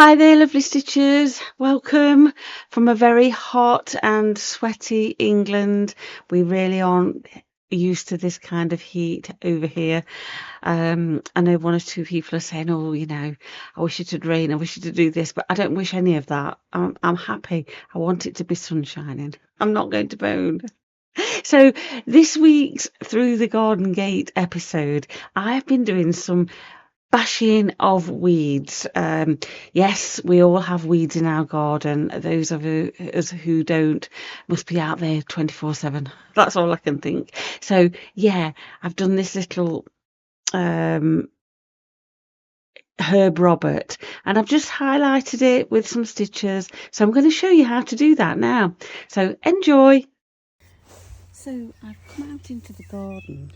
Hi there, lovely stitchers. Welcome from a very hot and sweaty England. We really aren't used to this kind of heat over here. I know one or two people are saying, oh, you know, I wish it would rain, I wish it would do this, but I don't wish any of that. I'm happy. I want it to be sun shining. I'm not going to moan. So this week's Through the Garden Gate episode, I've been doing some bashing of weeds. Yes, we all have weeds in our garden. Those of us who don't must be out there 24/7. That's all I can think. So yeah, I've done this little Herb Robert, and I've just highlighted it with some stitches. So I'm going to show you how to do that now. So enjoy. So I've come out into the garden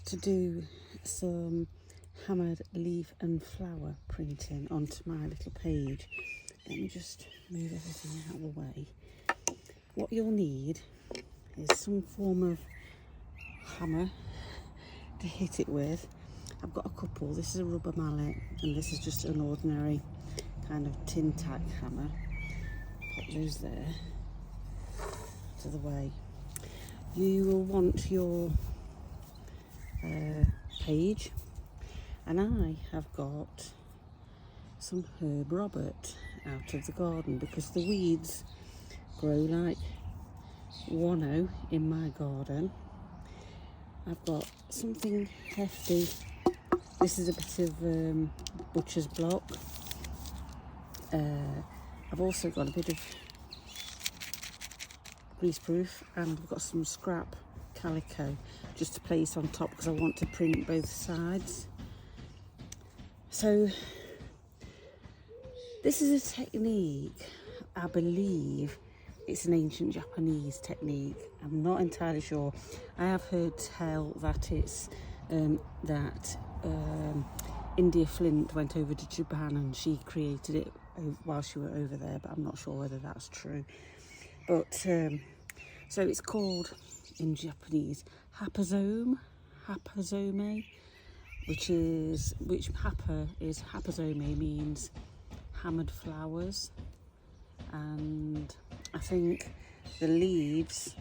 to do some hammered leaf and flower printing onto my little page. Let me just move everything out of the way. What you'll need is some form of hammer to hit it with. I've got a couple. This is a rubber mallet and this is just an ordinary kind of tin tack hammer. Put those there out of the way. You will want your page, and I have got some Herb Robert out of the garden because the weeds grow like wano in my garden. I've got something hefty. This is a bit of butcher's block. I've also got a bit of greaseproof, and I've got some scrap calico just to place on top because I want to print both sides. So this is a technique, I believe it's an ancient Japanese technique. I'm not entirely sure. I have heard tell that it's India Flint went over to Japan and she created it while she was over there, but I'm not sure whether that's true. But so it's called in Japanese hapazome, which hapazome means hammered flowers, and I think the leaves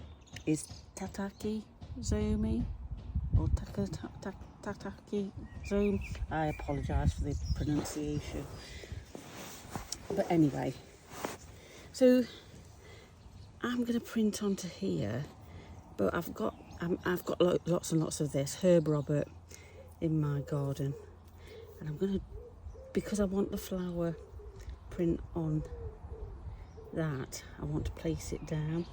is tataki zomi or tataki zome. I apologise for the pronunciation, but anyway, so I'm going to print onto here, but I've got lots and lots of this Herb Robert in my garden, and I'm going to, because I want the flower print on that, I want to place it down.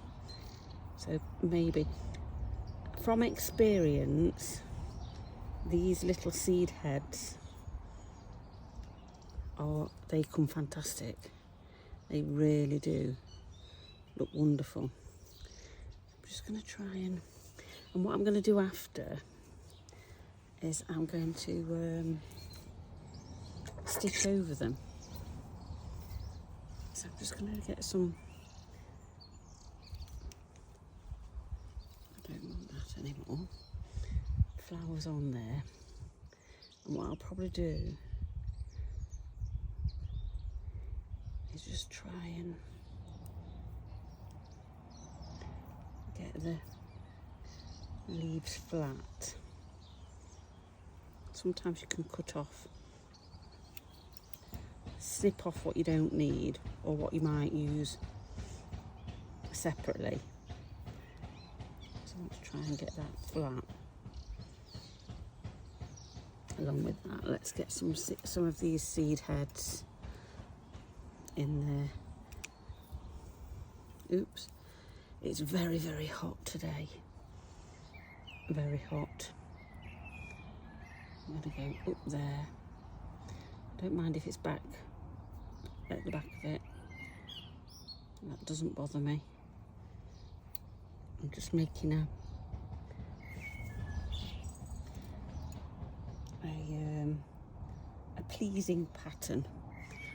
So maybe from experience, these little seed heads they come fantastic. They really do look wonderful. I'm just going to try and what I'm going to do after is I'm going to stitch over them. So I'm just going to get some, I don't want that anymore, flowers on there. And what I'll probably do is just try and get the leaves flat. Sometimes you can snip off what you don't need or what you might use separately. So I want to try and get that flat. Along with that, let's get some of these seed heads in there. Oops, it's very, very hot today. Very hot. I'm going to go up there. Don't mind if it's back at the back of it. That doesn't bother me. I'm just making a pleasing pattern.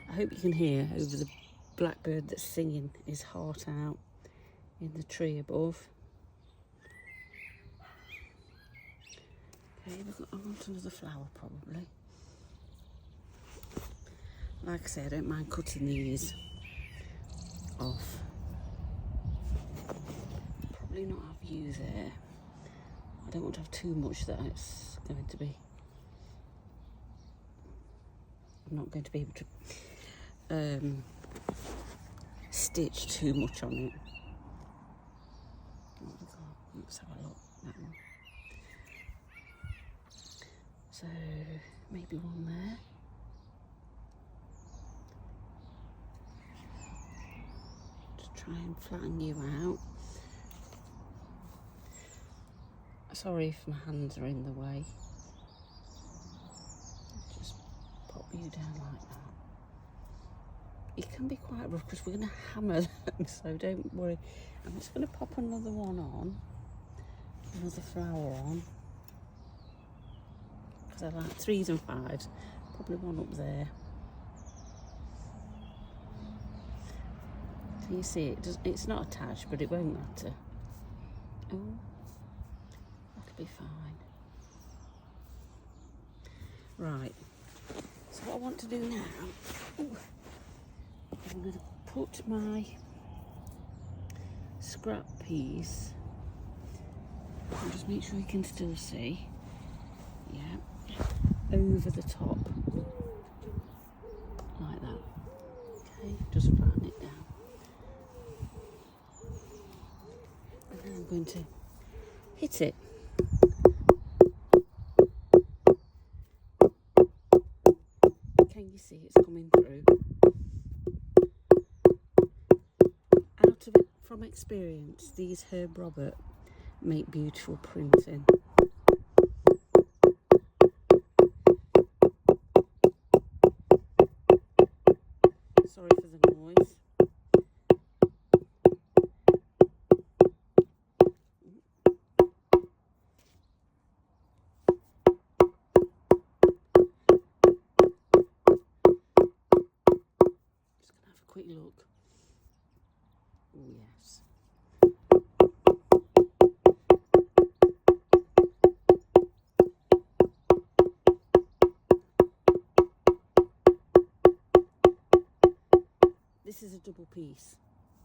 I hope you can hear over the blackbird that's singing his heart out in the tree above. Okay, I want another flower probably. Like I say, I don't mind cutting these off. Probably not have views there. I don't want to have too much that it's going to be... I'm not going to be able to stitch too much on it. Let's have a look. That one. So maybe one there. Just try and flatten you out. Sorry if my hands are in the way. Just pop you down like that. It can be quite rough because we're going to hammer them, so don't worry. I'm just going to pop another one on, another flower on, because I like 3s and 5s. Probably one up there. Can you see it? It's not attached, but it won't matter. Oh, that'll be fine. Right. So what I want to do now, I'm going to put my scrap piece, and just make sure you can still see, yeah, over the top, like that. Okay, just flatten it down. And then I'm going to hit it. Can you see it's coming through? Out of it, from experience, these Herb Robert make beautiful printing. Sorry for the noise. Just gonna have a quick look. Oh yes. This is a double piece,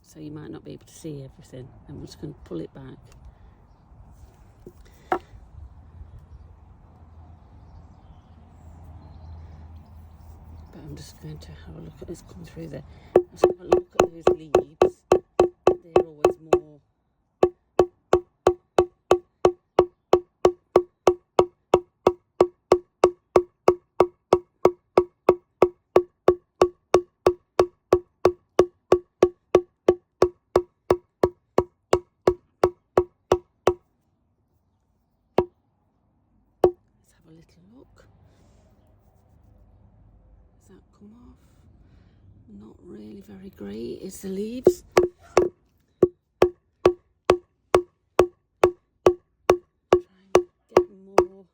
so you might not be able to see everything. I'm just going to pull it back. But I'm just going to have a look at this come through there. Let's have a look at those leaves. They're always more... A little look. Does that come off? Not really very great. It's the leaves. Try and get more.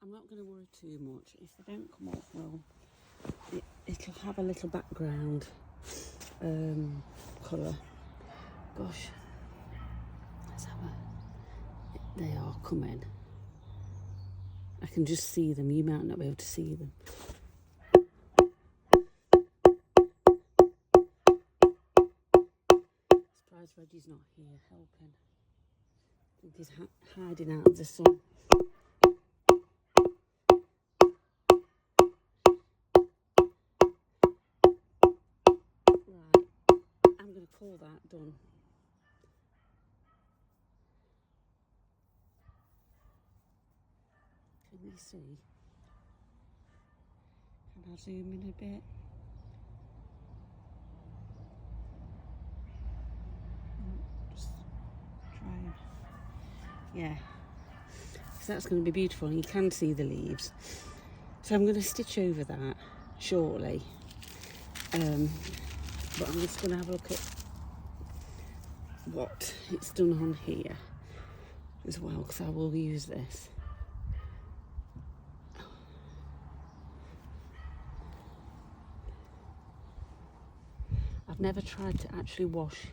I'm not going to worry too much. If they don't come off well, it'll have a little background colour. Gosh, let's have a... They are coming. I can just see them. You might not be able to see them. Surprised Reggie's not here helping. I think he's hiding out of the sun. Right, I'm going to call that done. Can you see? Can I zoom in a bit? Just try. Yeah. So that's going to be beautiful, and you can see the leaves. So I'm going to stitch over that shortly. But I'm just going to have a look at what it's done on here as well, because I will use this. I've never tried to actually wash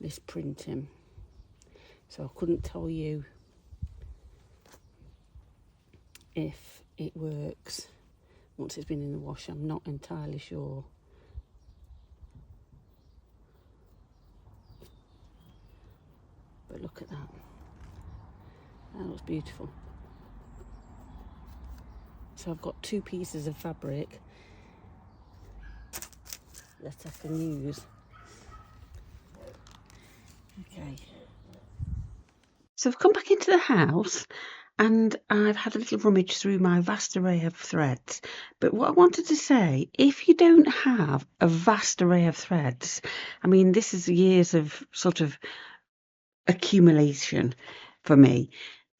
this printing, so I couldn't tell you if it works once it's been in the wash. I'm not entirely sure. But look at that. That looks beautiful. So I've got 2 pieces of fabric that I can use. Okay. So I've come back into the house and I've had a little rummage through my vast array of threads. But what I wanted to say, if you don't have a vast array of threads, I mean, this is years of sort of accumulation for me.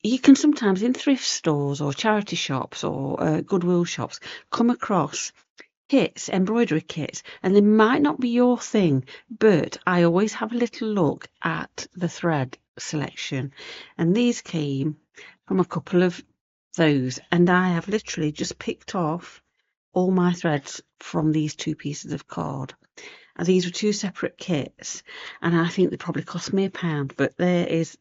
You can sometimes in thrift stores or charity shops or Goodwill shops come across kits, embroidery kits, and they might not be your thing, but I always have a little look at the thread selection, and these came from a couple of those, and I have literally just picked off all my threads from these 2 pieces of card. And these were 2 separate kits, and I think they probably cost me £1, but there is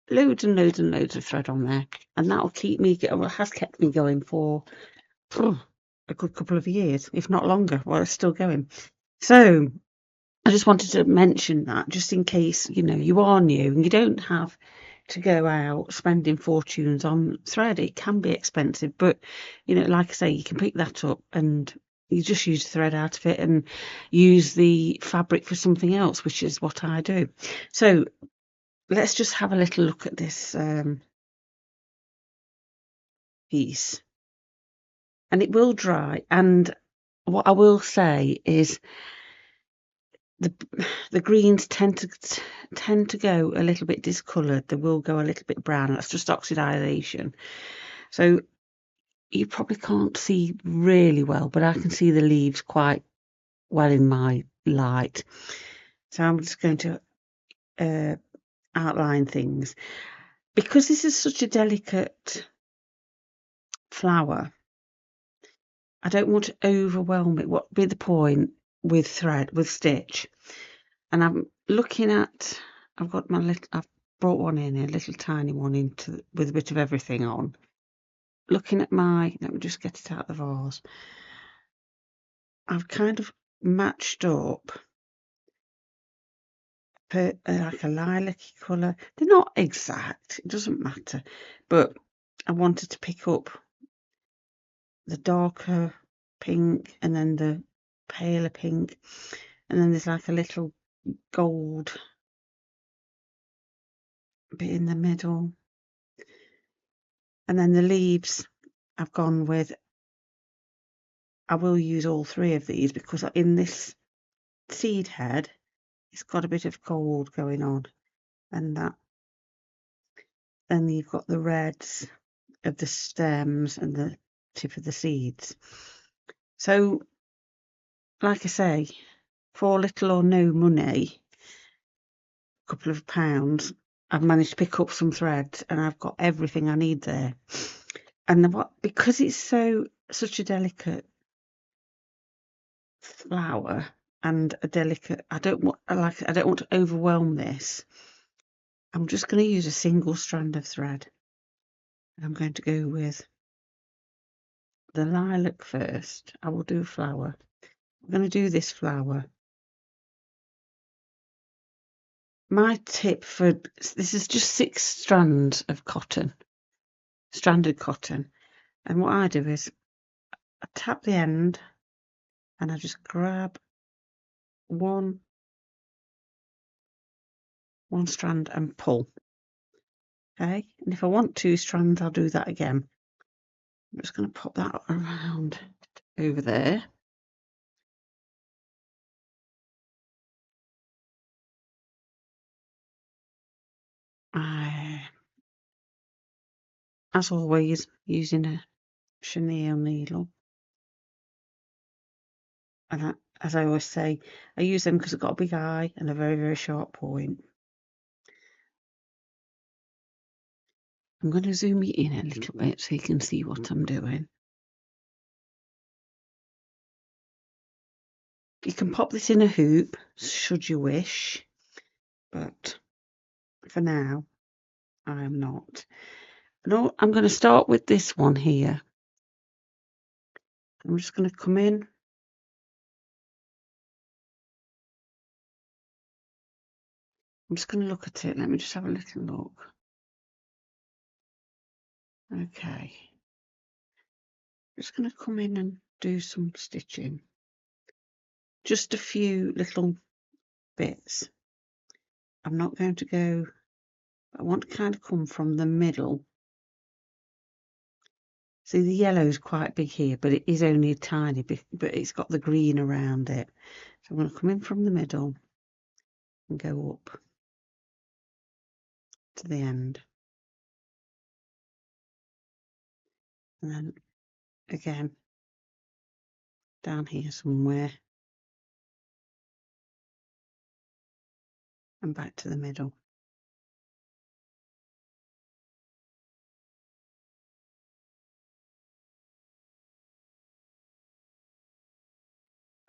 loads and loads and loads of thread on there, and that'll keep me, well, it has kept me going for a good couple of years, if not longer, while it's still going. So I just wanted to mention that, just in case, you know, you are new and you don't have to go out spending fortunes on thread. It can be expensive, but, you know, like I say, you can pick that up and you just use the thread out of it and use the fabric for something else, which is what I do. So let's just have a little look at this piece. And it will dry, and what I will say is the greens tend to go a little bit discoloured. They will go a little bit brown. That's just oxidation. So you probably can't see really well, but I can see the leaves quite well in my light. So I'm just going to outline things. Because this is such a delicate flower, I don't want to overwhelm it. What would be the point with thread, with stitch? And I'm looking at, I've brought one in, a little tiny one into with a bit of everything on. Looking at let me just get it out of the vase. I've kind of matched up like a lilac-y colour. They're not exact, it doesn't matter. But I wanted to pick up the darker pink and then the paler pink. And then there's like a little gold bit in the middle. And then the leaves I've gone with, I will use all 3 of these because in this seed head, it's got a bit of gold going on, and that. Then you've got the reds of the stems and the tip of the seeds. So, like I say, for little or no money, a couple of pounds, I've managed to pick up some threads, and I've got everything I need there. And because it's such a delicate flower and a delicate, I don't want to overwhelm this. I'm just going to use a single strand of thread. I'm going to go with the lilac first. I will do a flower. I'm going to do this flower. My tip for this is just 6 strands of cotton, stranded cotton. And what I do is I tap the end and I just grab one strand and pull. Okay, and if I want 2 strands, I'll do that again. I'm just going to pop that around over there. As always, using a chenille needle. And as I always say, I use them because I've got a big eye and a very, very sharp point. I'm going to zoom you in a little bit so you can see what I'm doing. You can pop this in a hoop, should you wish, but for now, I am not. No, I'm going to start with this one here. I'm just going to come in. I'm just going to look at it. Let me just have a little look. Okay. I'm just going to come in and do some stitching. Just a few little bits. I'm not going to go, I want to kind of come from the middle. See, the yellow is quite big here, but it is only a tiny bit, but it's got the green around it. So I'm going to come in from the middle and go up to the end. And then again, down here somewhere. And back to the middle.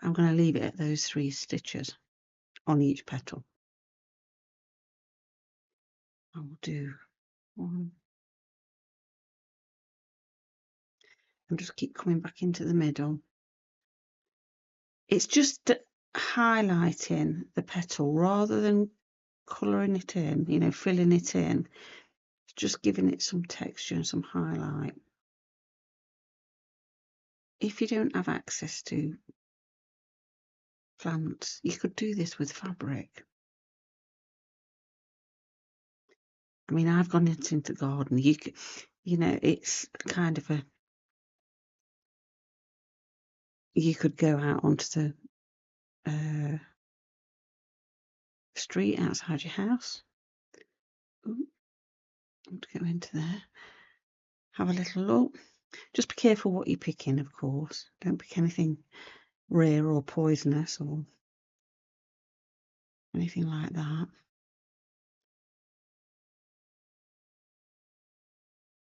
I'm going to leave it at those 3 stitches on each petal. I will do 1 and just keep coming back into the middle. It's just highlighting the petal rather than colouring it in, you know, filling it in. It's just giving it some texture and some highlight. If you don't have access to plants, you could do this with fabric. I mean, I've gone into the garden. You know, it's kind of a. You could go out onto the street outside your house. Ooh, I want to go into there. Have a little look. Just be careful what you're picking, of course. Don't pick anything rare or poisonous or anything like that.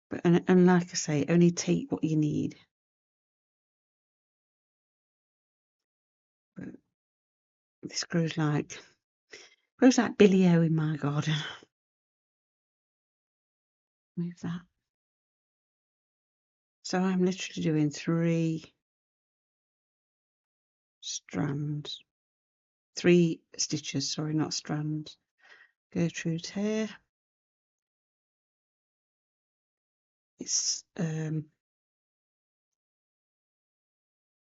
But and like I say, only take what you need. But this grows like Billy O in my garden. Move that. So I'm literally doing 3 strands, 3 stitches. Sorry, not strands. Gertrude's hair. It's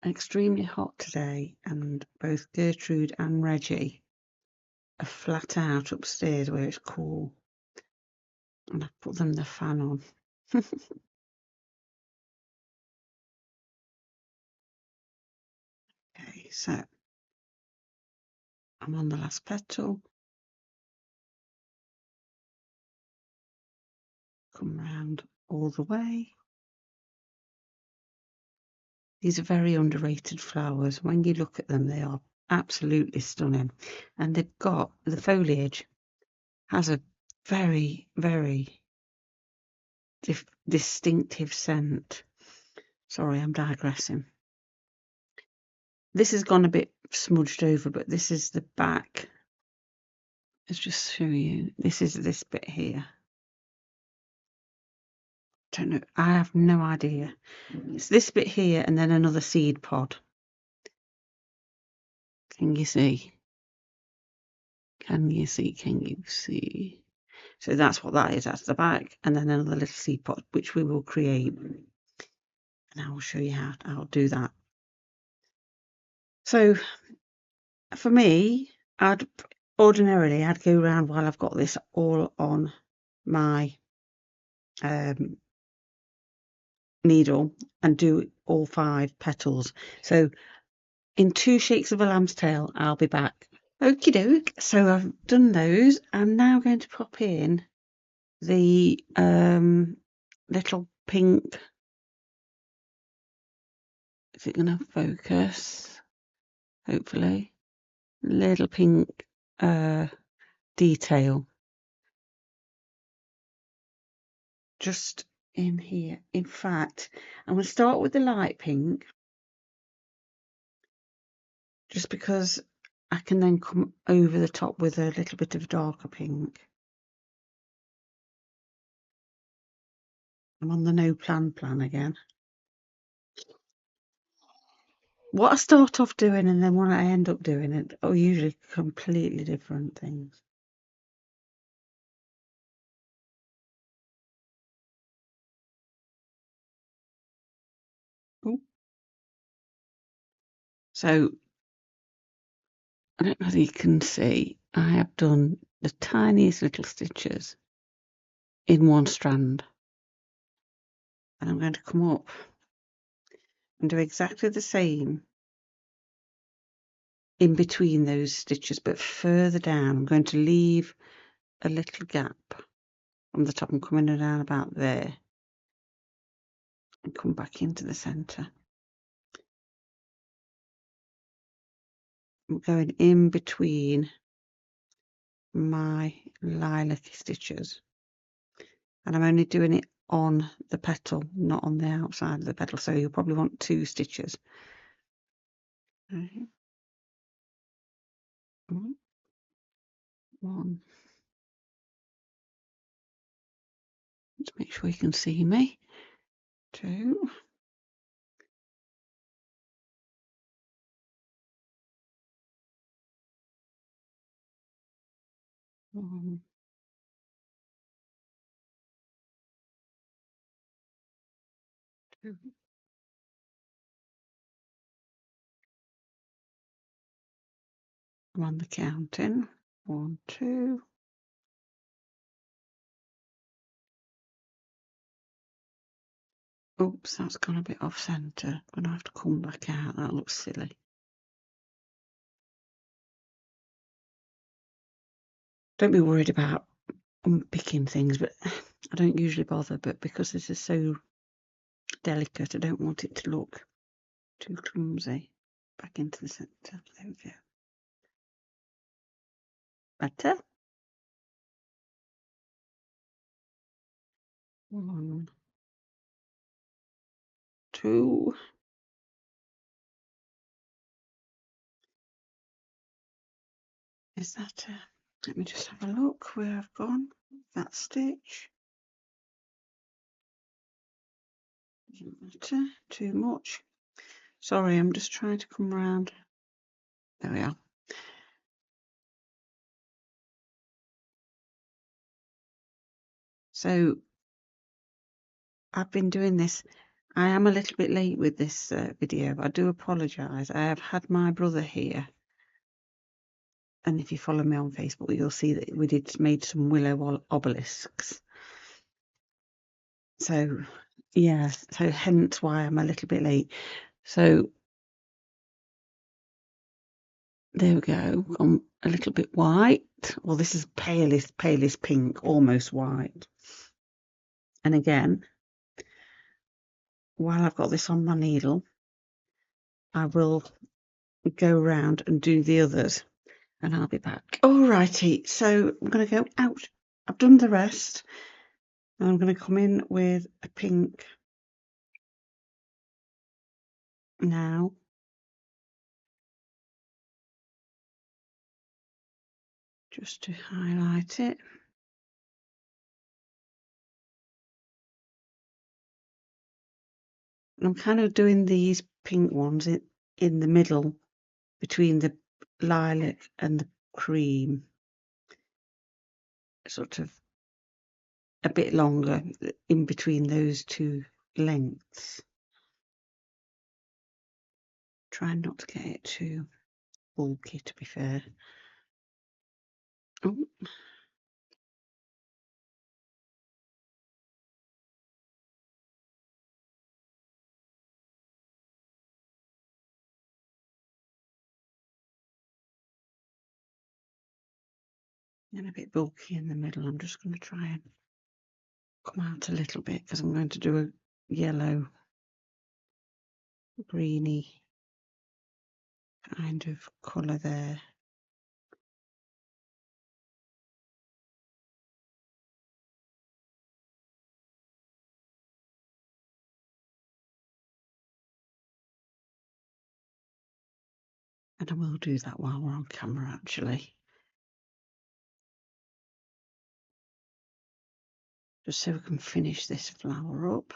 extremely hot today, and both Gertrude and Reggie are flat out upstairs where it's cool, and I put them the fan on. Okay, so I'm on the last petal. Come round all the way. These are very underrated flowers. When you look at them, they are absolutely stunning, and they've got the foliage has a very, very distinctive scent. Sorry, I'm digressing. This has gone a bit smudged over, but this is the back. Let's just show you. This is this bit here. Don't know. I have no idea. It's this bit here and then another seed pod. Can you see? Can you see? Can you see? So that's what that is. That's the back, and then another little seed pod, which we will create. And I will show you how I'll do that. So for me, I'd ordinarily go around while I've got this all on my needle and do all 5 petals. So in 2 shakes of a lamb's tail, I'll be back. Okie doke. So I've done those. I'm now going to pop in the little pink. Is it going to focus? Hopefully. Little pink detail. Just in here. In fact, I'm going to start with the light pink. Just because I can then come over the top with a little bit of darker pink. I'm on the no plan again. What I start off doing and then what I end up doing are usually completely different things. Ooh. So I don't know whether you can see, I have done the tiniest little stitches in one strand. And I'm going to come up and do exactly the same in between those stitches, but further down. I'm going to leave a little gap from the top. I'm coming down about there and come back into the centre. I'm going in between my lilac stitches, and I'm only doing it on the petal, not on the outside of the petal, so you'll probably want 2 stitches. Okay. 1. Let's make sure you can see me. 2. 1. 2. I'm on the counting. 1, 2. Oops, that's gone a bit off centre. I'm going to have to come back out. That looks silly. Don't be worried about unpicking things, but I don't usually bother. But because this is so delicate, I don't want it to look too clumsy. Back into the centre. There we go. Better. 1, 2. Is that a... Let me just have a look where I've gone. That stitch. Doesn't matter too much. Sorry, I'm just trying to come round. There we are. So I've been doing this. I am a little bit late with this video. I do apologise. I have had my brother here, and if you follow me on Facebook, you'll see that we made some willow obelisks. So yeah, so hence why I'm a little bit late. So there we go. I'm a little bit white. Well, this is palest pink, almost white. And again, while I've got this on my needle, I will go around and do the others, and I'll be back. Alrighty, so I'm going to go out. I've done the rest, and I'm going to come in with a pink now. Just to highlight it. And I'm kind of doing these pink ones in the middle between the lilac and the cream. Sort of a bit longer in between those 2 lengths. Trying not to get it too bulky, to be fair. Oh. And a bit bulky in the middle. I'm just going to try and come out a little bit because I'm going to do a yellow, greeny kind of colour there. And I will do that while we're on camera, actually. just so we can finish this flower up.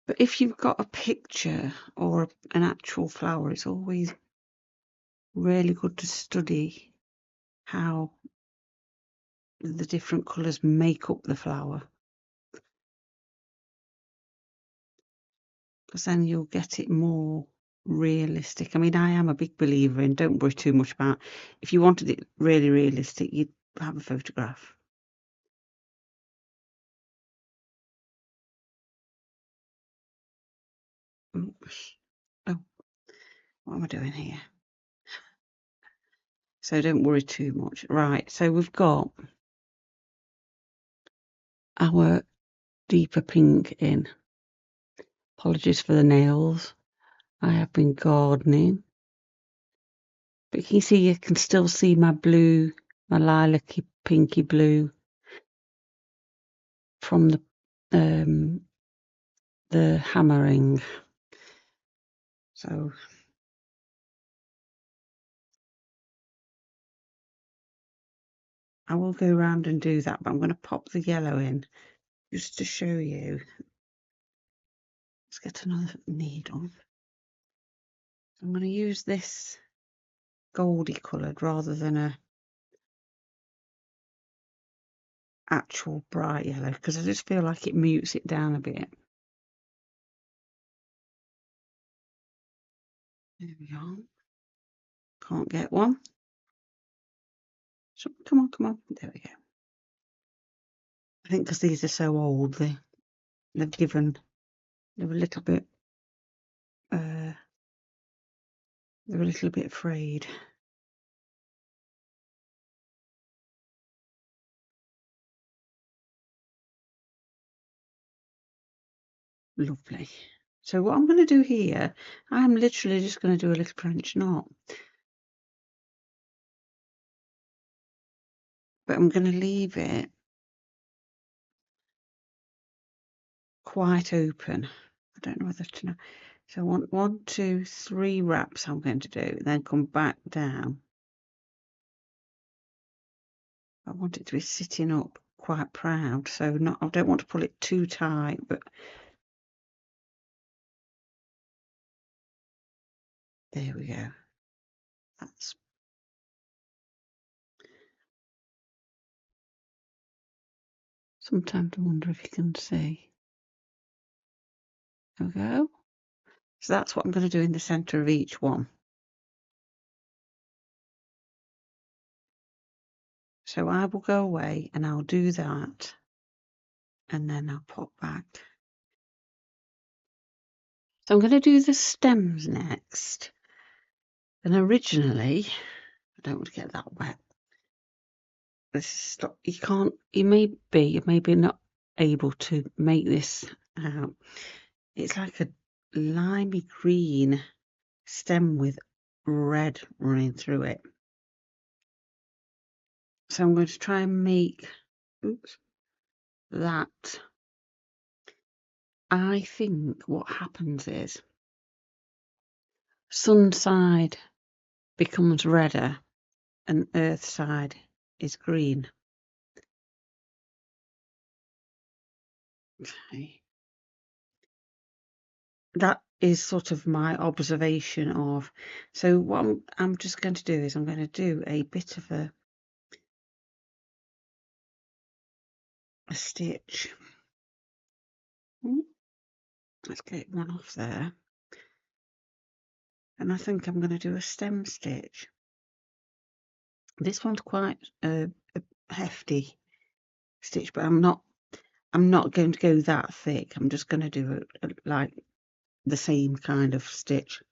But if you've got a picture or an actual flower, it's always really good to study how the different colours make up the flower, because then you'll get it more realistic. I mean, I am a big believer in don't worry too much about. If you wanted it really realistic, you'd have a photograph. Oops. Oh, what am I doing here? So don't worry too much. Right, so we've got our deeper pink in. Apologies for the nails. I have been gardening. But you can still see my blue, my lilac-y, pinky blue from the hammering. So I will go around and do that, but I'm going to pop the yellow in just to show you. Let's get another needle. I'm going to use this goldy coloured rather than a actual bright yellow, because I just feel like it mutes it down a bit. There we go. Can't get one. So, come on, come on. There we go. I think because these are so old, they're a little bit they're a little bit frayed. Lovely. So what I'm going to do here, I'm literally just going to do a little French knot. But I'm going to leave it quite open. I don't know whether to know. So I want 1, 2, 3 wraps I'm going to do, then come back down. I want it to be sitting up quite proud, so I don't want to pull it too tight, but there we go. That's sometimes I wonder if you can see. There we go. So that's what I'm going to do in the centre of each one. So I will go away and I'll do that, and then I'll pop back. So I'm going to do the stems next. And originally, I don't want to get that wet. You may be not able to make this out. It's like a limey green stem with red running through it. So I'm going to try and make that. I think what happens is sun side becomes redder and earth side is green. Okay. That is sort of my observation of. So what I'm just going to do is I'm going to do a bit of a stitch. Let's get one off there. And I think I'm going to do a stem stitch. This one's quite a hefty stitch, but I'm not going to go that thick. I'm just going to do like the same kind of stitch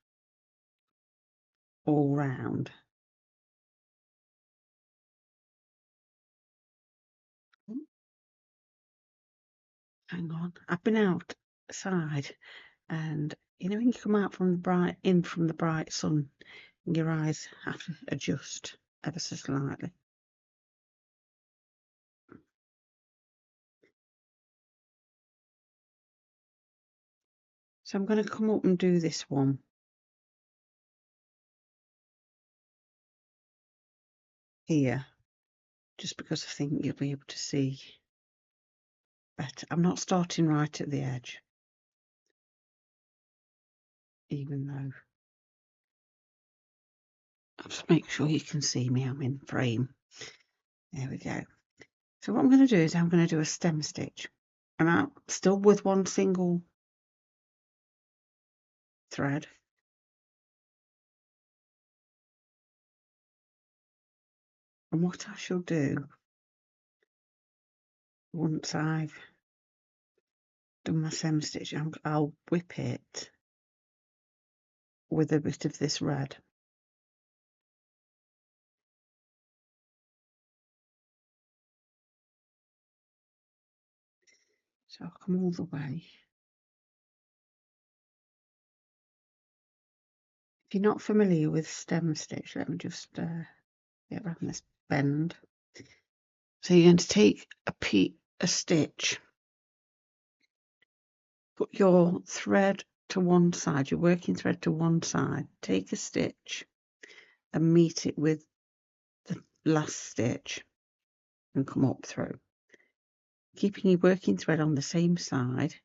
all round. Hang on, I've been outside, and you know when you come out from the bright sun, your eyes have to adjust ever so slightly. So I'm going to come up and do this one. here, just because I think you'll be able to see better. I'm not starting right at the edge, even though I'll just make sure you can see me. I'm in frame. There we go. So what I'm going to do is I'm going to do a stem stitch. I'm out still with one single thread. And what I shall do once I've done my stem stitch, I'll whip it with a bit of this red. So I'll come all the way. If you're not familiar with stem stitch, let me just get around this bend. So you're going to take a stitch, put your thread to one side, your working thread to one side, take a stitch and meet it with the last stitch and come up through. Keeping your working thread on the same side,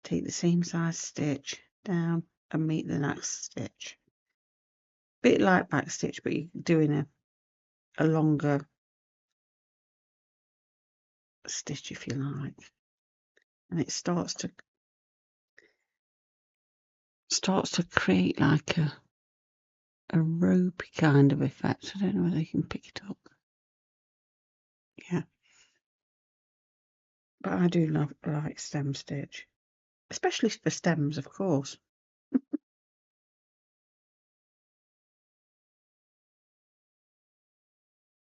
take the same size stitch down and meet the next stitch. Bit like back stitch, but you're doing a longer stitch if you like. And it starts to create like a ropey kind of effect. I don't know whether you can pick it up. Yeah. But I do like stem stitch, especially for stems, of course.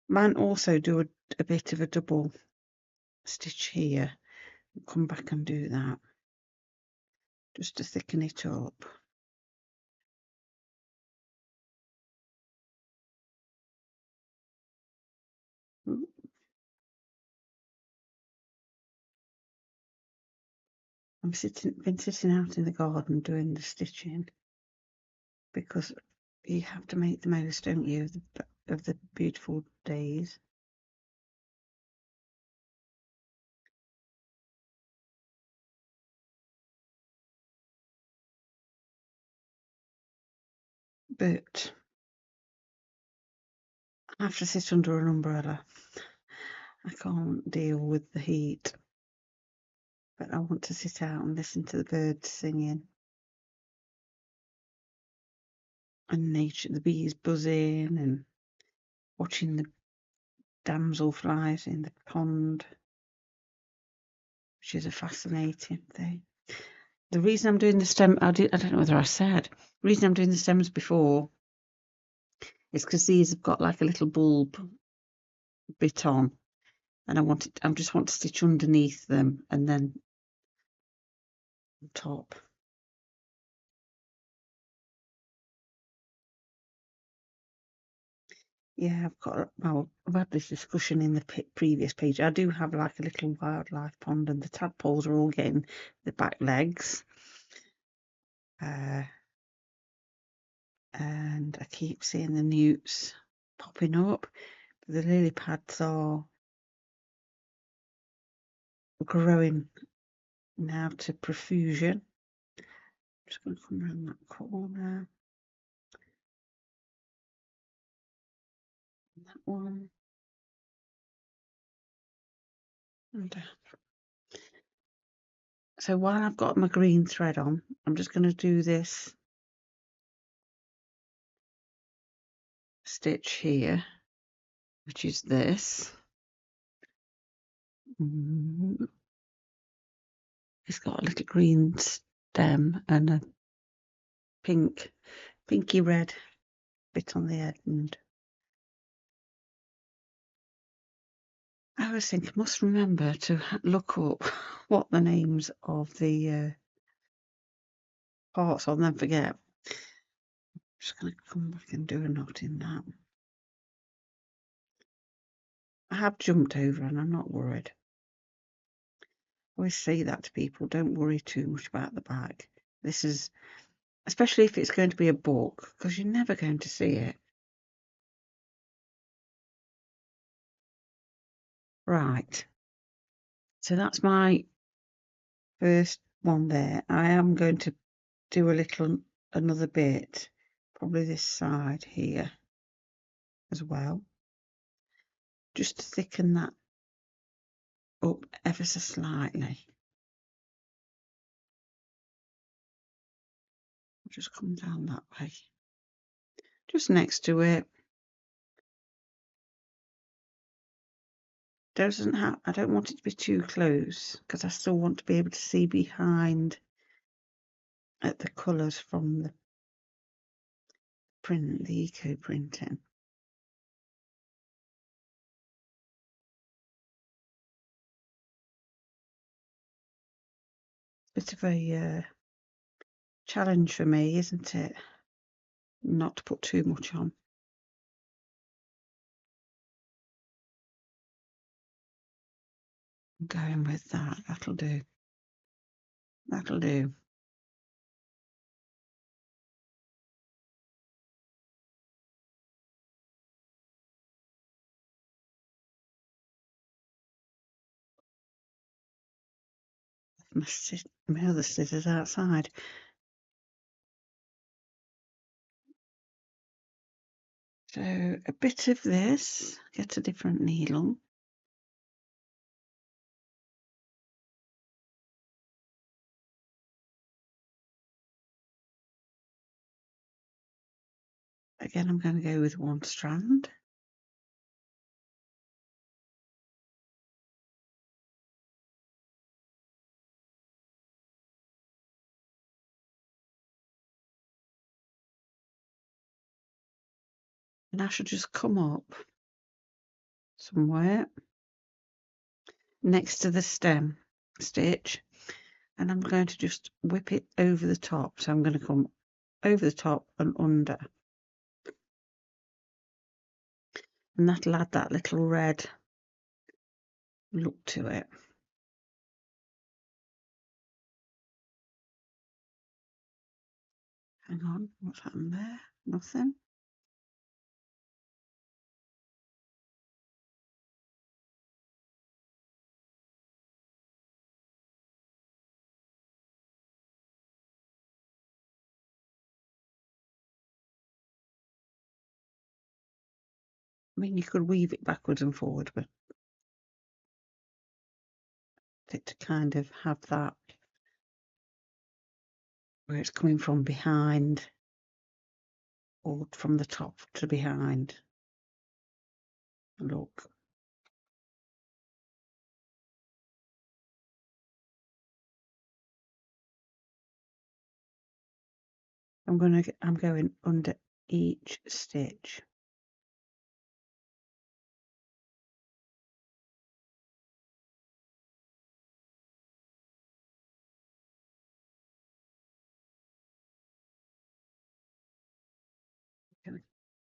Mine also do a bit of a double stitch here. I'll come back and do that just to thicken it up. I've been sitting out in the garden doing the stitching because you have to make the most, don't you, of the beautiful days. But I have to sit under an umbrella. I can't deal with the heat. But I want to sit out and listen to the birds singing. And nature, the bees buzzing and watching the damselflies in the pond, which is a fascinating thing. The reason I'm doing the stem, I don't know whether I said, the reason I'm doing the stems before is because these have got like a little bulb bit on, and I just want to stitch underneath them and then on top. Yeah, I've had this discussion in the previous page. I do have like a little wildlife pond, and the tadpoles are all getting the back legs. And I keep seeing the newts popping up. The lily pads are growing now to profusion. I'm just going to come around that corner. That one. And so while I've got my green thread on, I'm just going to do this stitch here, which is this. It's got a little green stem and a pinky red bit on the end. I always think I must remember to look up what the names of the parts are and then forget. I'm just going to come back and do a knot in that. I have jumped over and I'm not worried. I always say that to people, don't worry too much about the back. This is, especially if it's going to be a book, because you're never going to see it. Right, so that's my first one there. I am going to do another bit, probably this side here as well, just to thicken that up ever so slightly. Just come down that way, just next to it. Doesn't have, I don't want it to be too close because I still want to be able to see behind at the colours from the print, the eco printing. Bit of a challenge for me, isn't it? Not to put too much on. I'm going with that. That'll do. That'll do. My other scissors outside. So a bit of this, get a different needle. Again, I'm going to go with one strand. And I should just come up somewhere next to the stem stitch, and I'm going to just whip it over the top. So I'm going to come over the top and under, and that'll add that little red look to it. Hang on, what's happened there? Nothing. I mean, you could weave it backwards and forward, but to kind of have that where it's coming from behind or from the top to behind. Look. I'm going under each stitch.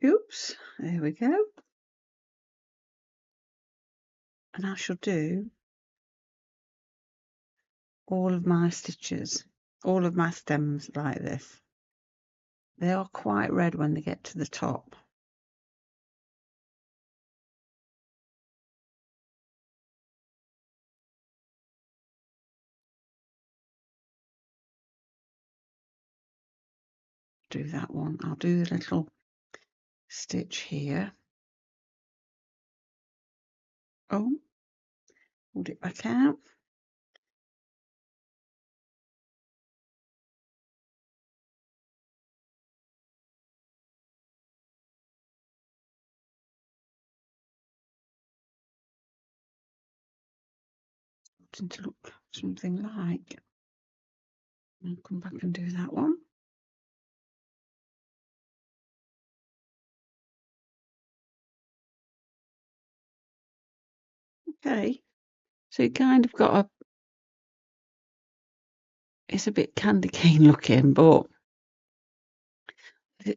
Oops, there we go. And I shall do all of my stitches, all of my stems like this. They are quite red when they get to the top. Do that one. I'll do the little stitch here. Oh, hold it back out. To look something like. I'll come back and do that one. Okay, so you kind of got a. It's a bit candy cane looking, but is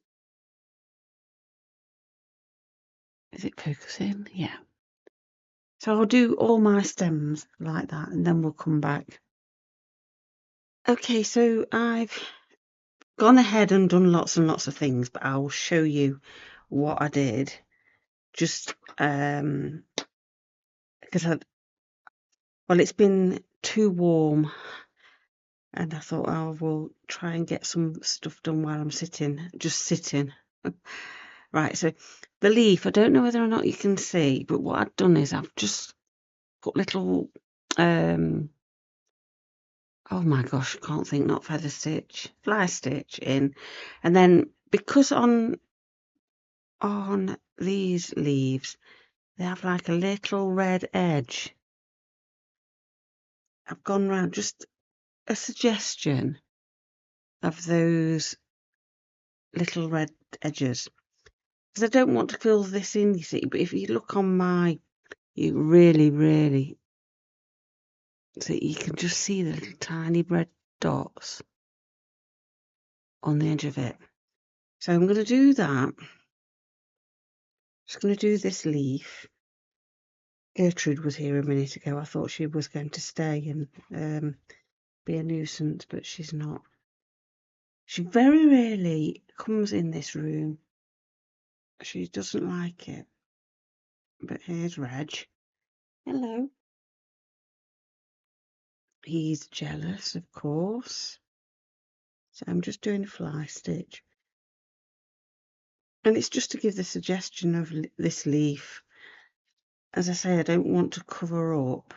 it focusing? Yeah. So I'll do all my stems like that, and then we'll come back. Okay, so I've gone ahead and done lots and lots of things, but I'll show you what I did just a because well, it's been too warm, and I thought, oh, we'll try and get some stuff done while I'm just sitting. Right, so the leaf, I don't know whether or not you can see, but what I've done is I've just put little, oh my gosh, I can't think, not feather stitch, fly stitch in. And then because on these leaves, they have like a little red edge, I've gone round just a suggestion of those little red edges. Because I don't want to fill this in, you see, but if you look on you really, so you can just see the little tiny red dots on the edge of it. So I'm going to do that. Just going to do this leaf. Gertrude was here a minute ago. I thought she was going to stay and be a nuisance, but she's not. She very rarely comes in this room. She doesn't like it. But here's Reg. Hello. He's jealous, of course. So I'm just doing a fly stitch. And it's just to give the suggestion of this leaf. As I say, I don't want to cover up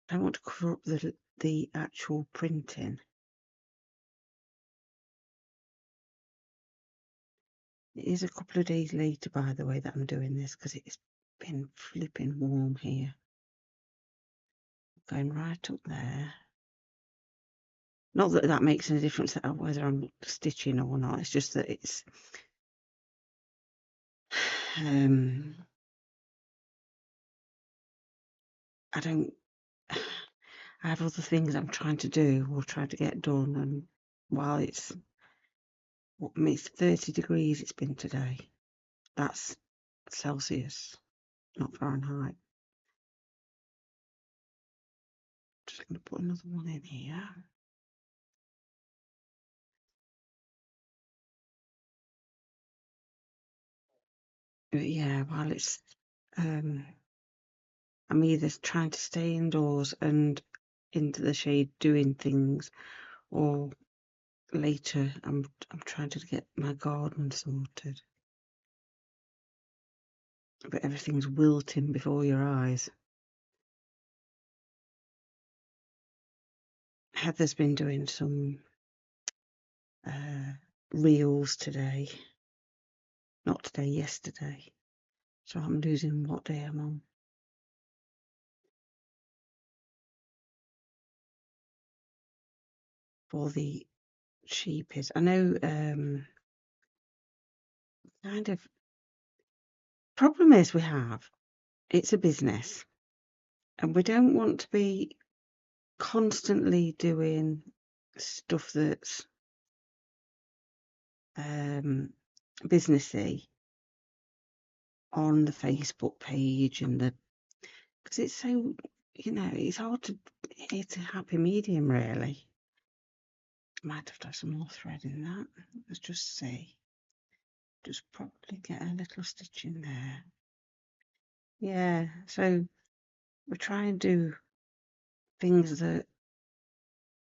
I don't want to cover up the actual printing. It is a couple of days later, by the way, that I'm doing this because it's been flipping warm here. Going right up there. Not that that makes any difference whether I'm stitching or not. It's just that it's I don't. I have other things I'm trying to do or try to get done, and while it's 30 degrees, it's been today. That's Celsius, not Fahrenheit. Just going to put another one in here. But yeah, while it's I'm either trying to stay indoors and into the shade doing things, or later I'm trying to get my garden sorted. But everything's wilting before your eyes. Heather's been doing some reels today. Not today, yesterday. So I'm losing what day I'm on. For the sheepies. I know kind of problem is it's a business, and we don't want to be constantly doing stuff that's businessy on the Facebook page and because it's so, it's hard to it's a happy medium really. Might have to have some more thread in that. Let's just see. Just probably get a little stitch in there. Yeah, so we try and do things that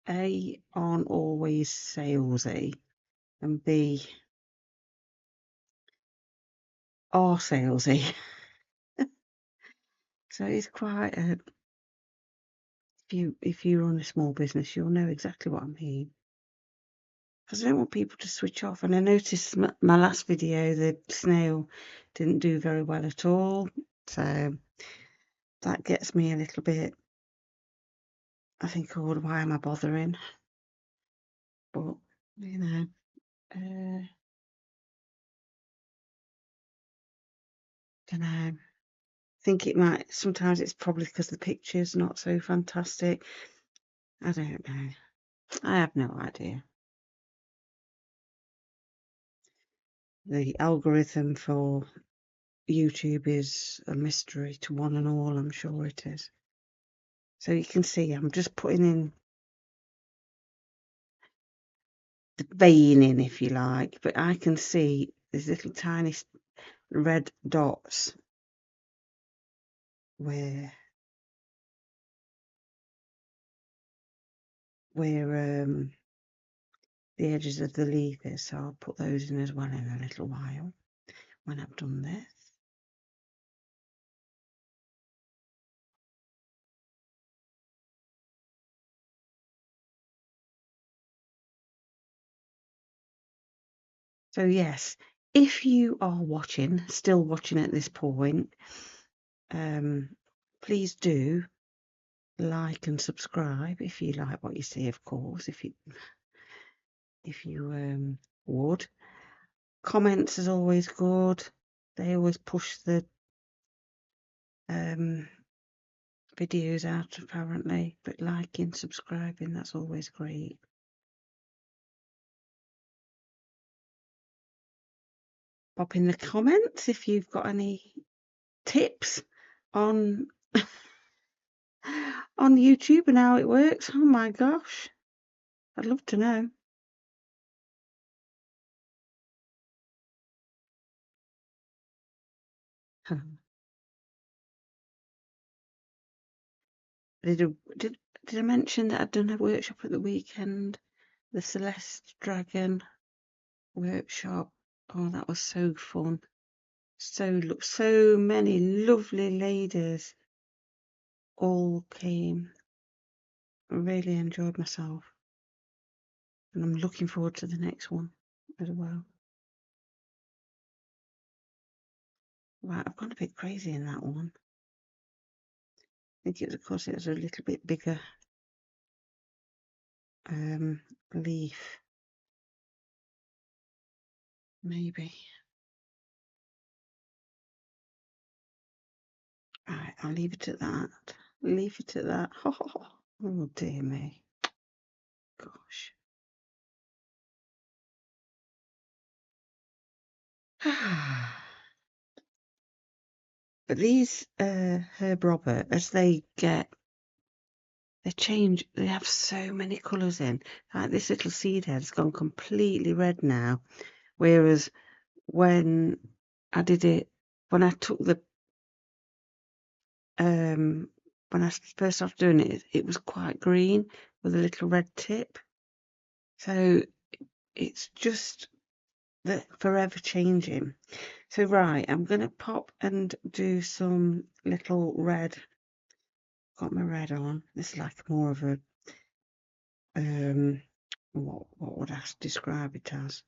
A aren't always salesy and B are salesy. So it's quite if you run a small business, you'll know exactly what I mean. Because I don't want people to switch off. And I noticed my last video, the snail didn't do very well at all. So that gets me a little bit, I think, oh, why am I bothering? But, don't know. I think sometimes it's probably because the picture's not so fantastic. I don't know. I have no idea. The algorithm for YouTube is a mystery to one and all, I'm sure it is. So you can see I'm just putting in veining, if you like, but I can see these little tiny red dots where the edges of the leaf is, so I'll put those in as well in a little while when I've done this. So yes, if you are still watching at this point, please do like and subscribe if you like what you see, of course, if you would. Comments is always good. They always push the videos out apparently, but liking, subscribing, that's always great. Pop in the comments if you've got any tips on on YouTube and how it works. Oh my gosh, I'd love to know. Did I mention that I'd done a workshop at the weekend? The Celeste Dragon workshop. Oh, that was so fun. So many lovely ladies all came. I really enjoyed myself. And I'm looking forward to the next one as well. Right, I've gone a bit crazy in that one. I think it was because it was a little bit bigger leaf. Maybe. Right, I'll leave it at that. Leave it at that. Oh dear me. Gosh. But these Herb Robert, as they change, they have so many colours in. Like this little seed head's gone completely red now. Whereas when I did it, when I took the when I first started doing it, it was quite green with a little red tip. So it's just the forever changing. So right, I'm gonna pop and do some little red. Got my red on. This is like more of a what would I describe it as?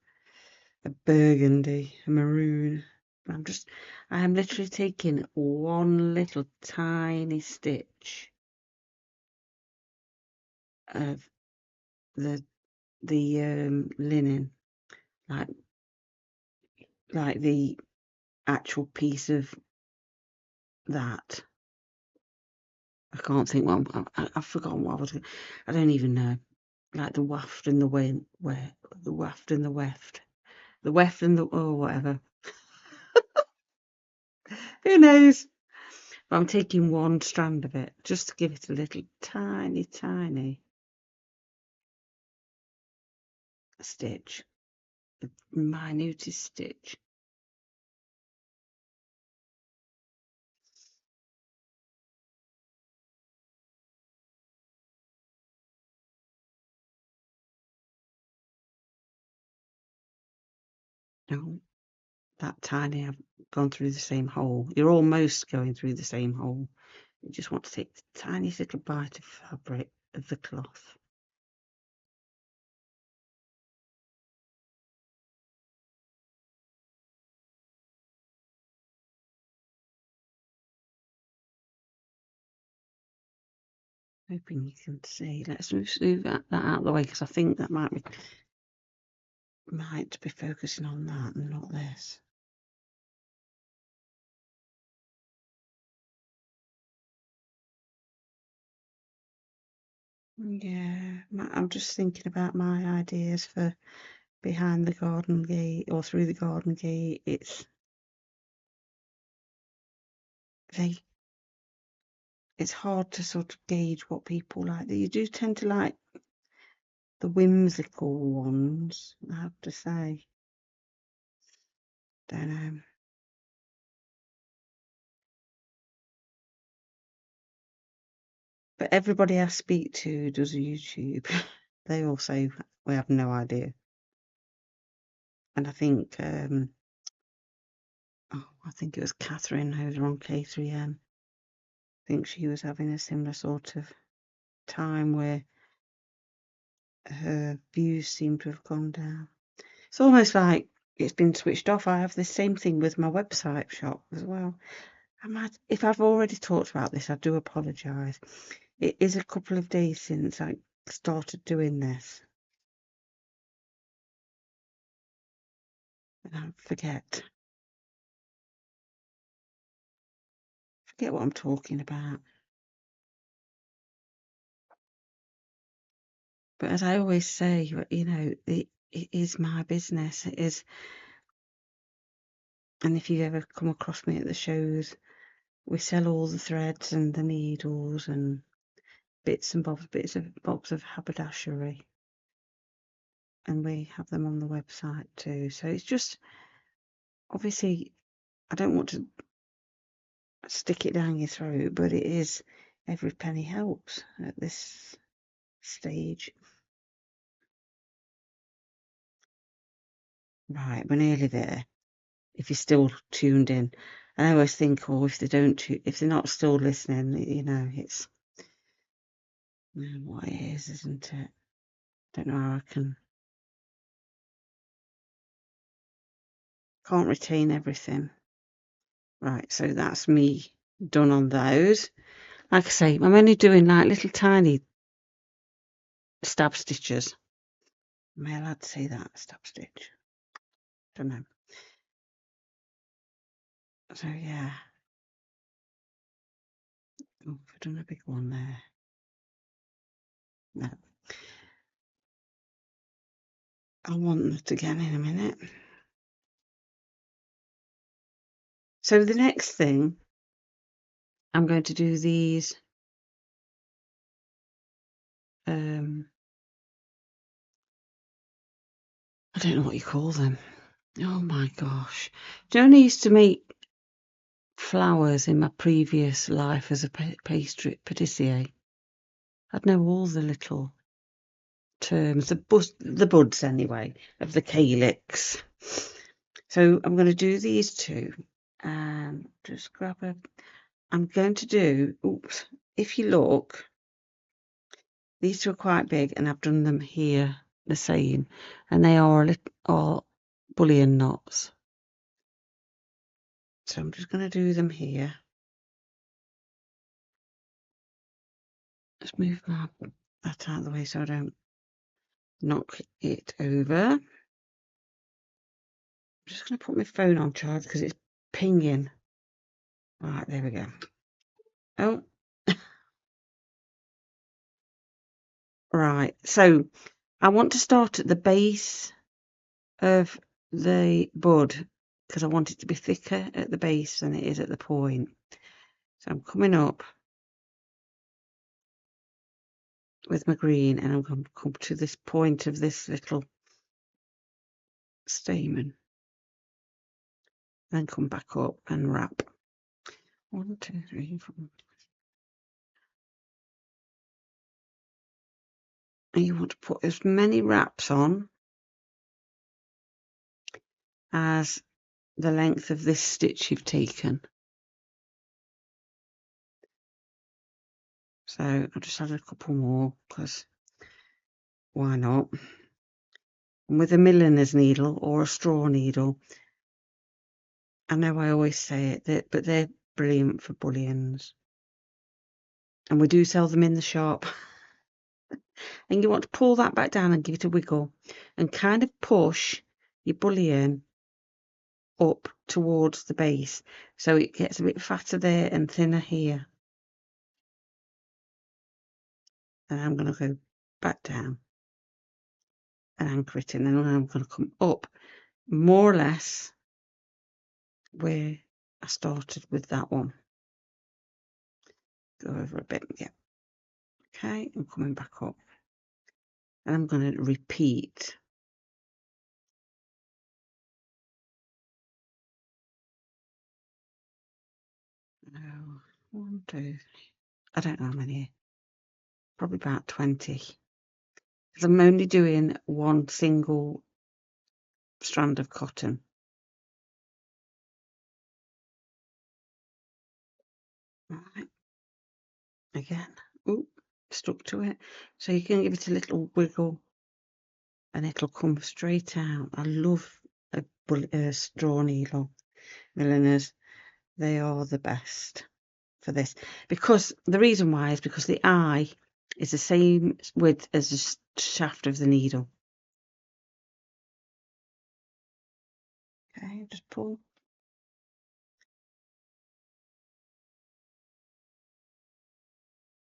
A burgundy, a maroon. I am literally taking one little tiny stitch of the linen, like the actual piece of that. I can't think what I've forgotten what I was. I don't even know. Like the waft and the wind, where the waft and the weft, the weft and the whatever. Who knows? But I'm taking one strand of it just to give it a little tiny, tiny stitch, the minutest stitch. No, that tiny. I've gone through the same hole. You're almost going through the same hole. You just want to take the tiniest little bite of fabric of the cloth. Hoping you can see. Let's move that out of the way because I think that might be focusing on that and not this. Yeah, I'm just thinking about my ideas for behind the garden gate or through the garden gate. It's hard to sort of gauge what people like. You do tend to like the whimsical ones, I have to say. Don't know. But everybody I speak to does YouTube. They all say we have no idea. And I think, I think it was Catherine who was on K3M. I think she was having a similar sort of time where her views seem to have gone down. It's almost like it's been switched off. I have the same thing with my website shop as well. If I've already talked about this, I do apologise. It is a couple of days since I started doing this. And I forget what I'm talking about. But as I always say, you know, it is my business. It is. And if you ever come across me at the shows, we sell all the threads and the needles and bits and bobs of haberdashery. And we have them on the website too. So it's just, obviously, I don't want to stick it down your throat, but it is, every penny helps at this stage. Right, we're nearly there. If you're still tuned in, and I always think, oh, if they're not still listening, you know, it's what it is, isn't it? Don't know how I can't retain everything. Right, so that's me done on those. Like I say, I'm only doing like little tiny stab stitches. Am I allowed to say that? Stab stitch? Don't know. So yeah. Oh, I've done a big one there. No. I'll want that again in a minute. So the next thing, I'm going to do these I don't know what you call them. Oh my gosh. Do you know, I used to make flowers in my previous life as a pastry patissier. I'd know all the little terms, the buds anyway, of the calyx. So I'm going to do these two and just grab I'm going to do, oops, if you look, these two are quite big and I've done them here the same, and they are bullion knots. So I'm just going to do them here. Let's move that out of the way so I don't knock it over. I'm just going to put my phone on charge because it's pinging. Right, there we go. Oh, right. So I want to start at the base of the bud because I want it to be thicker at the base than it is at the point. So I'm coming up with my green and I'm going to come to this point of this little stamen. Then come back up and wrap. 1, 2, 3, 4. And you want to put as many wraps on as the length of this stitch you've taken. So I'll just add a couple more because why not? And with a milliner's needle or a straw needle, I know I always say it, but they're brilliant for bullions. And we do sell them in the shop. And you want to pull that back down and give it a wiggle and kind of push your bullion up towards the base so it gets a bit fatter there and thinner here. And I'm going to go back down and anchor it in, and then I'm going to come up more or less where I started with that one. Go over a bit, yeah. Okay, I'm coming back up. and I'm going to repeat. Oh, 1, 2, 3. I don't know how many. Probably about 20. Because I'm only doing one single strand of cotton. Right. Again. Ooh, stuck to it. So you can give it a little wiggle and it'll come straight out. I love a straw needle milliners. They are the best for this, because the reason why is because the eye is the same width as the shaft of the needle. Okay, just pull.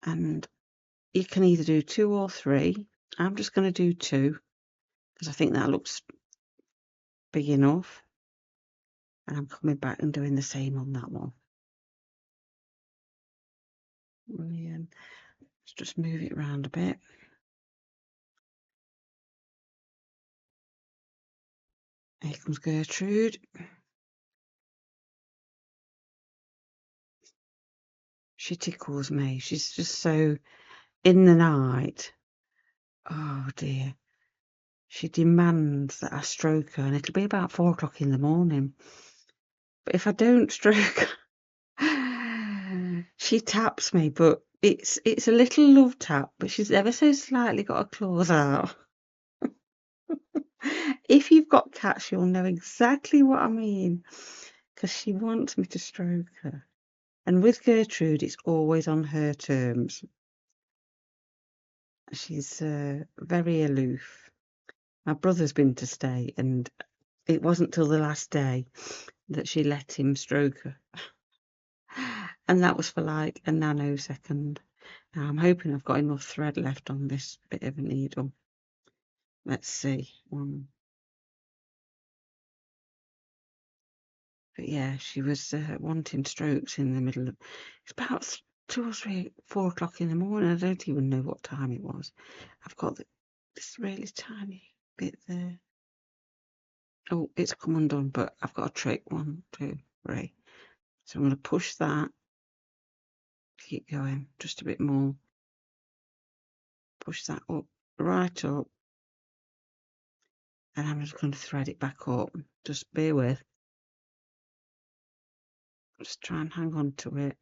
And you can either do 2 or 3. I'm just going to do 2 because I think that looks big enough. And I'm coming back and doing the same on that one. Brilliant. Let's just move it around a bit. Here comes Gertrude. She tickles me. She's just so in the night. Oh dear. She demands that I stroke her, and it'll be about 4 o'clock in the morning. But if I don't stroke her, she taps me, but it's a little love tap, but she's ever so slightly got her claws out. If you've got cats, you'll know exactly what I mean, because she wants me to stroke her. And with Gertrude, it's always on her terms. She's very aloof. My brother's been to stay, and it wasn't till the last day that she let him stroke her. And that was for like a nanosecond. Now I'm hoping I've got enough thread left on this bit of a needle. Let's see. But yeah, she was wanting strokes in the middle of. It's about 2 or 3, 4 o'clock in the morning. I don't even know what time it was. I've got this really tiny bit there. Oh, it's come undone, but I've got a trick. 1, 2, 3. So I'm going to push that. Keep going, just a bit more. Push that up, right up. And I'm just going to thread it back up. Just bear with. Just try and hang on to it.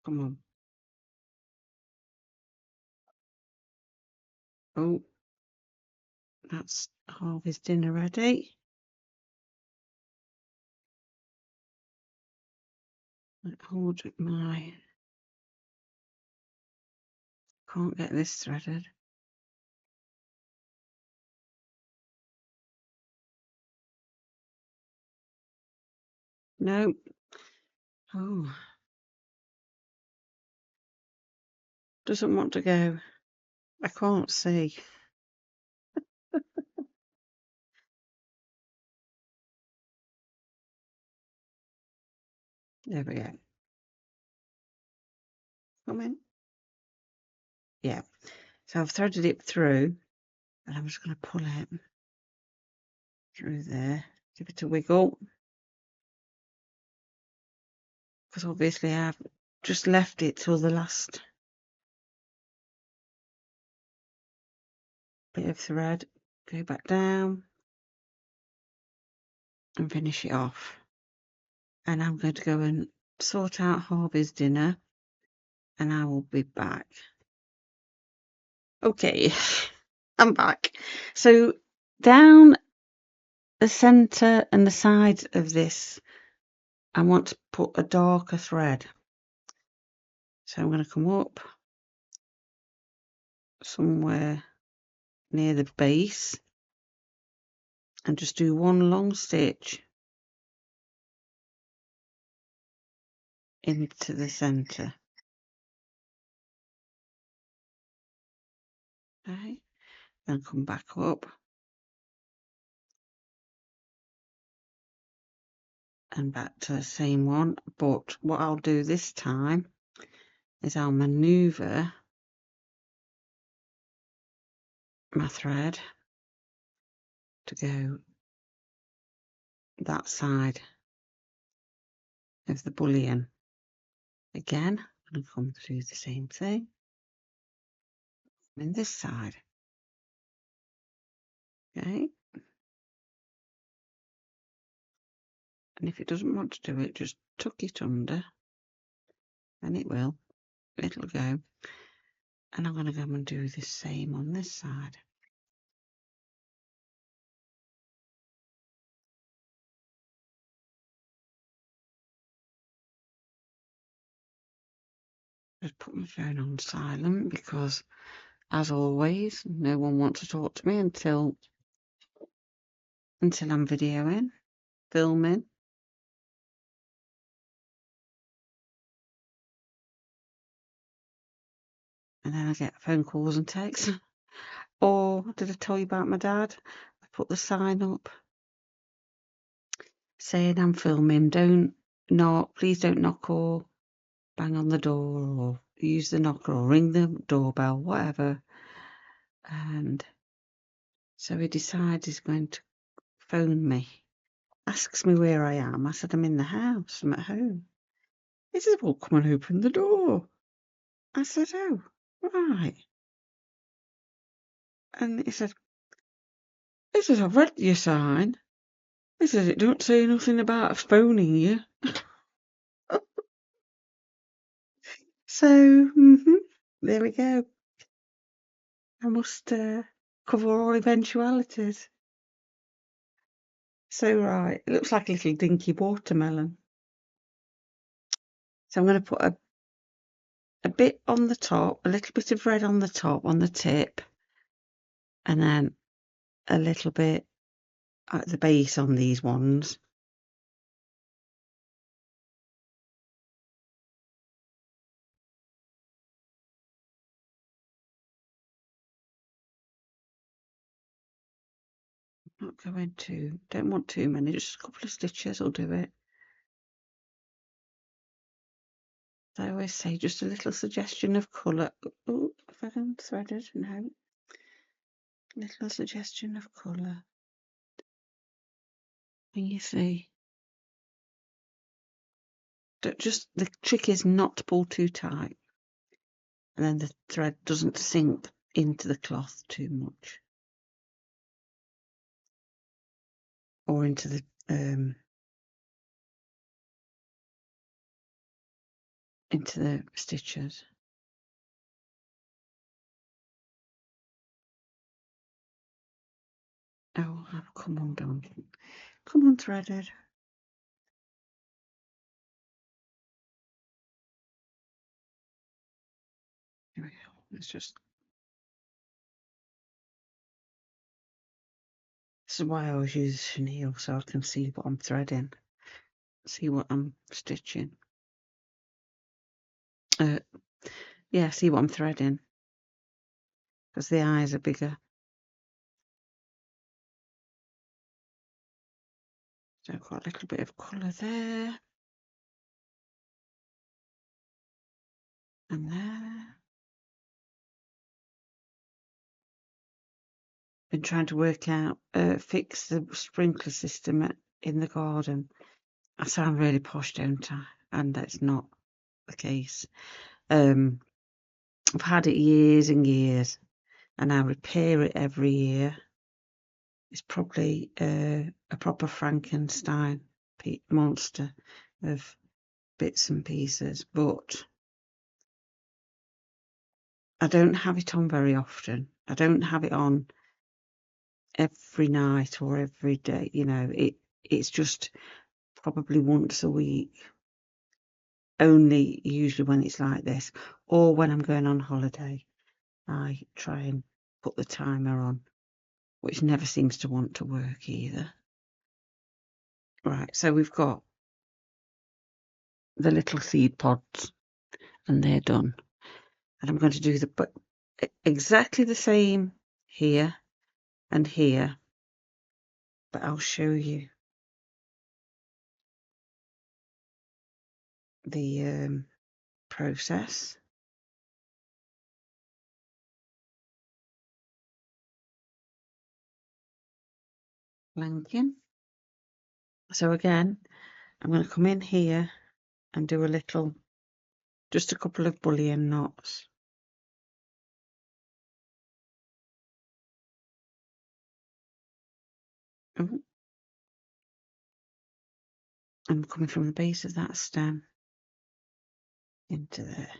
Come on. Oh, that's Harvey's dinner ready. Hold my. Can't get this threaded. No. Oh. Doesn't want to go. I can't see. There we go. Come in. Yeah. So I've threaded it through, and I'm just going to pull it through there. Give it a wiggle. Because obviously I've just left it till the last bit of thread. Go back down and finish it off. And I'm going to go and sort out Harvey's dinner, and I will be back. Okay, I'm back. So down the centre and the sides of this, I want to put a darker thread. So I'm going to come up somewhere near the base and just do one long stitch into the centre. Okay, then come back up and back to the same one. But what I'll do this time is I'll maneuver my thread to go that side of the bullion. Again, I'm going to come through the same thing in this side. Okay. And if it doesn't want to do it, just tuck it under and it will. It'll go. And I'm going to go and do the same on this side. Just put my phone on silent because, as always, no one wants to talk to me until I'm videoing, filming. And then I get phone calls and texts. Or did I tell you about my dad? I put the sign up saying I'm filming. Don't knock, please don't knock or bang on the door or use the knocker or ring the doorbell, whatever. And so he decides he's going to phone me. Asks me where I am. I said, I'm in the house, I'm at home. He says, well, come and open the door. I said, oh, right. And he said, I've read your sign. He says, it don't say nothing about phoning you. So, there we go. I must cover all eventualities. So, right, it looks like a little dinky watermelon. So I'm going to put a bit on the top, a little bit of red on the top, on the tip, and then a little bit at the base on these ones. Not going to, don't want too many, just a couple of stitches will do it. I always say just a little suggestion of colour. Oh, if I can thread it, no. Little suggestion of colour. And you see, just the trick is not to pull too tight, and then the thread doesn't sink into the cloth too much, or into the stitches. Oh, come on, done. Come on, threaded. Here we go. Let's just. This is why I always use chenille, so I can see what I'm threading, see what I'm stitching. Yeah, see what I'm threading, because the eyes are bigger. So I've got a little bit of colour there and there. Been trying to work out, fix the sprinkler system in the garden. I sound really posh, don't I? And that's not the case. I've had it years and years, and I repair it every year. It's probably a proper Frankenstein monster of bits and pieces, but I don't have it on very often. I don't have it on every night or every day. You know, it's just probably once a week. Only usually when it's like this, or when I'm going on holiday, I try and put the timer on, which never seems to want to work either. Right, so we've got the little seed pods, and they're done. And I'm going to do exactly the same here and here, but I'll show you. the process. Blanking. So again, I'm going to come in here and do a little, just a couple of bullion knots. Oh. I'm coming from the base of that stem into there.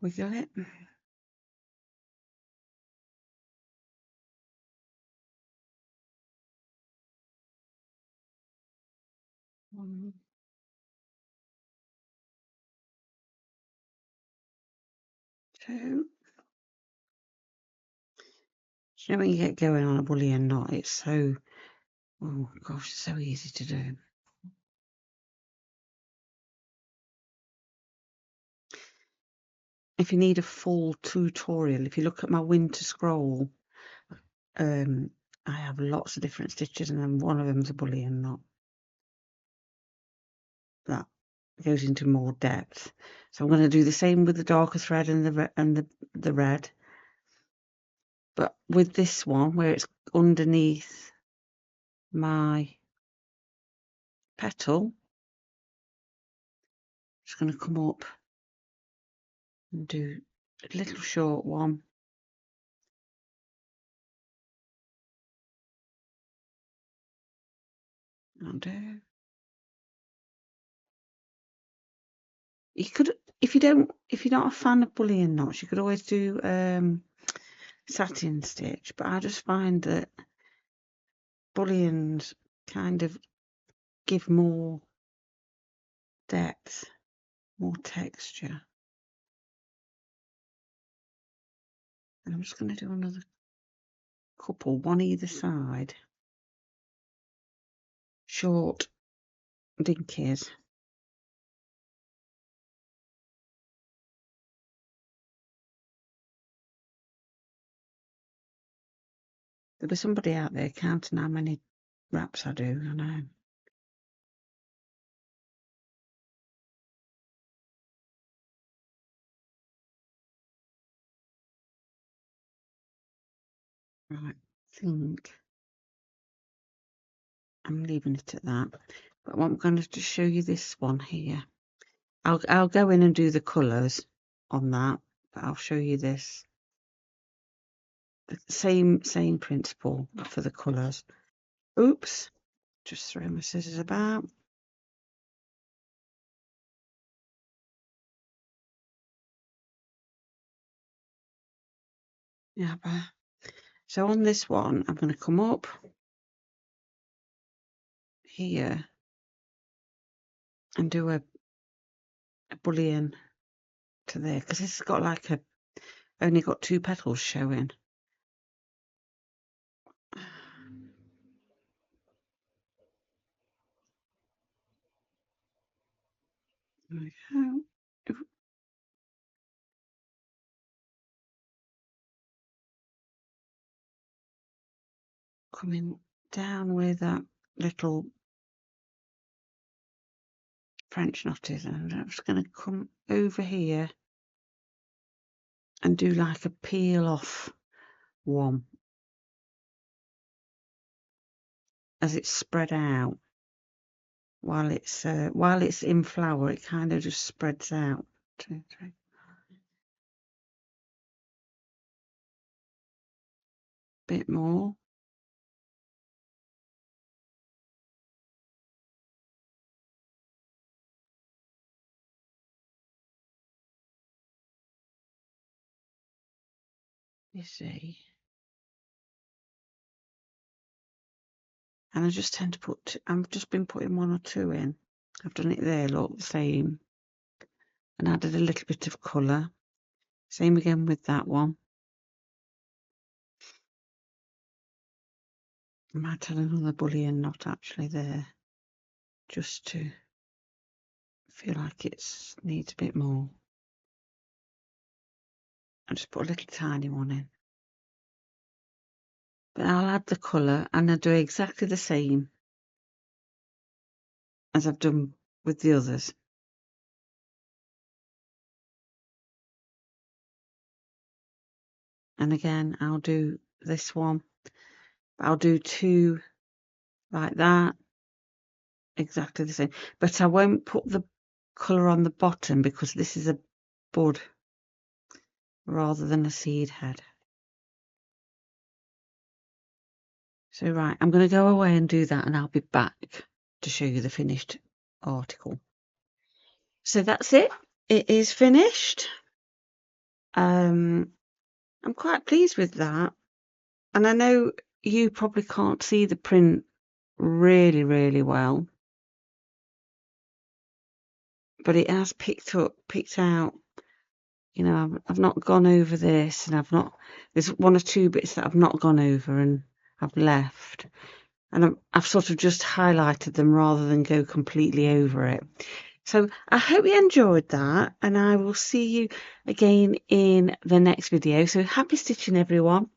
Wiggle it. One, two. You know when you get going on a bullion knot, it's so, oh gosh, so easy to do. If you need a full tutorial, if you look at my winter scroll, I have lots of different stitches, and then one of them's a bullion knot. That goes into more depth. So I'm going to do the same with the darker thread and the red. But with this one, where it's underneath my petal, I'm just going to come up and do a little short one. I'll do. You could, if you're not a fan of bullion knots, you could always do satin stitch. But I just find that bullions kind of give more depth, more texture. And I'm just going to do another couple, one either side. Short dinkies. There'll be somebody out there counting how many wraps I do, I know. Right, I think I'm leaving it at that. But I'm going to just show you this one here. I'll go in and do the colours on that, but I'll show you this. The same principle for the colours. Oops, just throw my scissors about. Yeah, so on this one, I'm going to come up here and do a bullion to there, because this has got like only got 2 petals showing. There we go. Coming down where that little French knot is, and I'm just going to come over here and do like a peel off one as it's spread out. While it's in flower, it kind of just spreads out. 2, 3. Bit more. You see. And I just tend to put, I've just been putting 1 or 2 in. I've done it there, look, the same. And added a little bit of colour. Same again with that one. I might add another bullion knot actually there, just to feel like it needs a bit more. I'll just put a little tiny one in. But I'll add the colour and I'll do exactly the same as I've done with the others. And again, I'll do this one. I'll do 2 like that, exactly the same. But I won't put the colour on the bottom because this is a bud rather than a seed head. So right, I'm going to go away and do that and I'll be back to show you the finished article. So that's it. It is finished. I'm quite pleased with that. And I know you probably can't see the print really, really well. But it has picked out, you know, I've not gone over this and there's 1 or 2 bits that I've not gone over and I've left. And I've sort of just highlighted them rather than go completely over it. So I hope you enjoyed that and I will see you again in the next video. So happy stitching everyone.